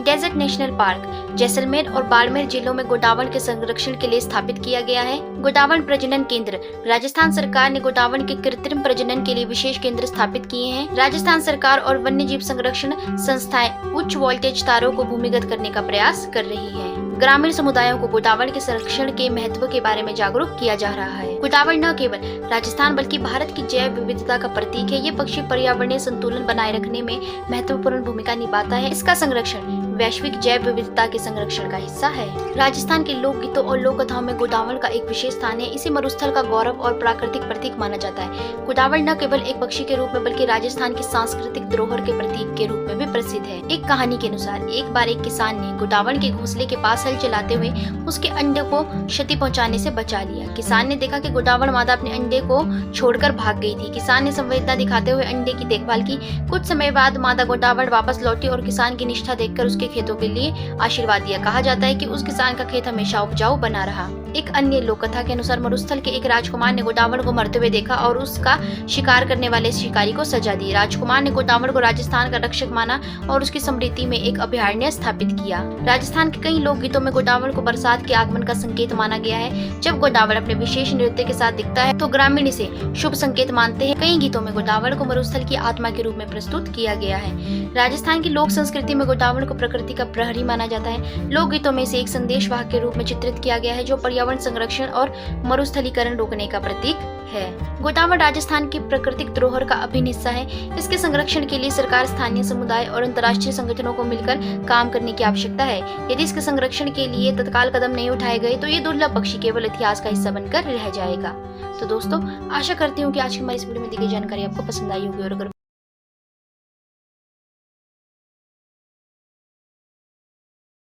Desert national park Jaisalmer और बाड़मेर जिलों में गोडावण के संरक्षण के लिए स्थापित किया गया है। गोडावण प्रजनन केंद्र राजस्थान सरकार ने गोडावण के कृत्रिम प्रजनन के लिए विशेष केंद्र स्थापित किए हैं। राजस्थान सरकार और वन्य जीव संरक्षण संस्थाएं उच्च वोल्टेज तारों को भूमिगत करने का प्रयास कर रही है। ग्रामीण समुदायों को गोडावण के संरक्षण के महत्व के बारे में जागरूक किया जा रहा है। गोडावण न केवल राजस्थान बल्कि भारत की जैव विविधता का प्रतीक है। ये पक्षी पर्यावरणीय संतुलन बनाए रखने में महत्वपूर्ण भूमिका निभाता है। इसका संरक्षण वैश्विक जैव विविधता के संरक्षण का हिस्सा है। राजस्थान के लोकगीतों और लोक कथाओं में गोडावण का एक विशेष स्थान है। इसे मरुस्थल का गौरव और प्राकृतिक प्रतीक माना जाता है। गोडावण न केवल एक पक्षी के रूप में बल्कि राजस्थान की सांस्कृतिक धरोहर के प्रतीक के रूप में भी प्रसिद्ध है। एक कहानी के अनुसार एक बार एक किसान ने गोडावण के घोंसले के पास हल चलाते हुए उसके अंडे को क्षति पहुंचाने से बचा लिया। किसान ने देखा कि गोडावण मादा अपने अंडे को छोड़कर भाग गई थी। किसान ने संवेदना दिखाते हुए अंडे की देखभाल की। कुछ समय बाद मादा गोडावण वापस लौटी और किसान की निष्ठा देखकर उसके खेतों के लिए आशीर्वाद दिया। कहा जाता है कि उस किसान का खेत हमेशा उपजाऊ बना रहा। एक अन्य लोक कथा के अनुसार मरुस्थल के एक राजकुमार ने गोडावण को मरते हुए देखा और उसका शिकार करने वाले शिकारी को सजा दी। राजकुमार ने गोडावण को राजस्थान का रक्षक माना और उसकी स्मृति में एक अभयारण्य स्थापित किया। राजस्थान के कई लोकगीतों में गोडावण को बरसात के आगमन का संकेत माना गया है। जब गोडावण अपने विशेष नृत्य के साथ दिखता है तो ग्रामीण इसे शुभ संकेत मानते हैं। कई गीतों में गोडावण को मरुस्थल की आत्मा के रूप में प्रस्तुत किया गया है। राजस्थान की लोक संस्कृति में गोडावण को प्रकृति का प्रहरी माना जाता है। लोकगीतों में इसे एक संदेशवाहक के रूप में चित्रित किया गया है जो पर्यावरण संरक्षण और मरुस्थलीकरण रोकने का प्रतीक है। गोडावण राजस्थान की प्राकृतिक धरोहर का अभिन्न हिस्सा है। इसके संरक्षण के लिए सरकार, स्थानीय समुदाय और अंतर्राष्ट्रीय संगठनों को मिलकर काम करने की आवश्यकता है। यदि इसके संरक्षण के लिए तत्काल कदम नहीं उठाए गए तो ये दुर्लभ पक्षी केवल इतिहास का हिस्सा बनकर रह जाएगा। तो दोस्तों, आशा करती हूँ कि आज की हमारी इस वीडियो में दी गई जानकारी आपको पसंद आई होगी और अगर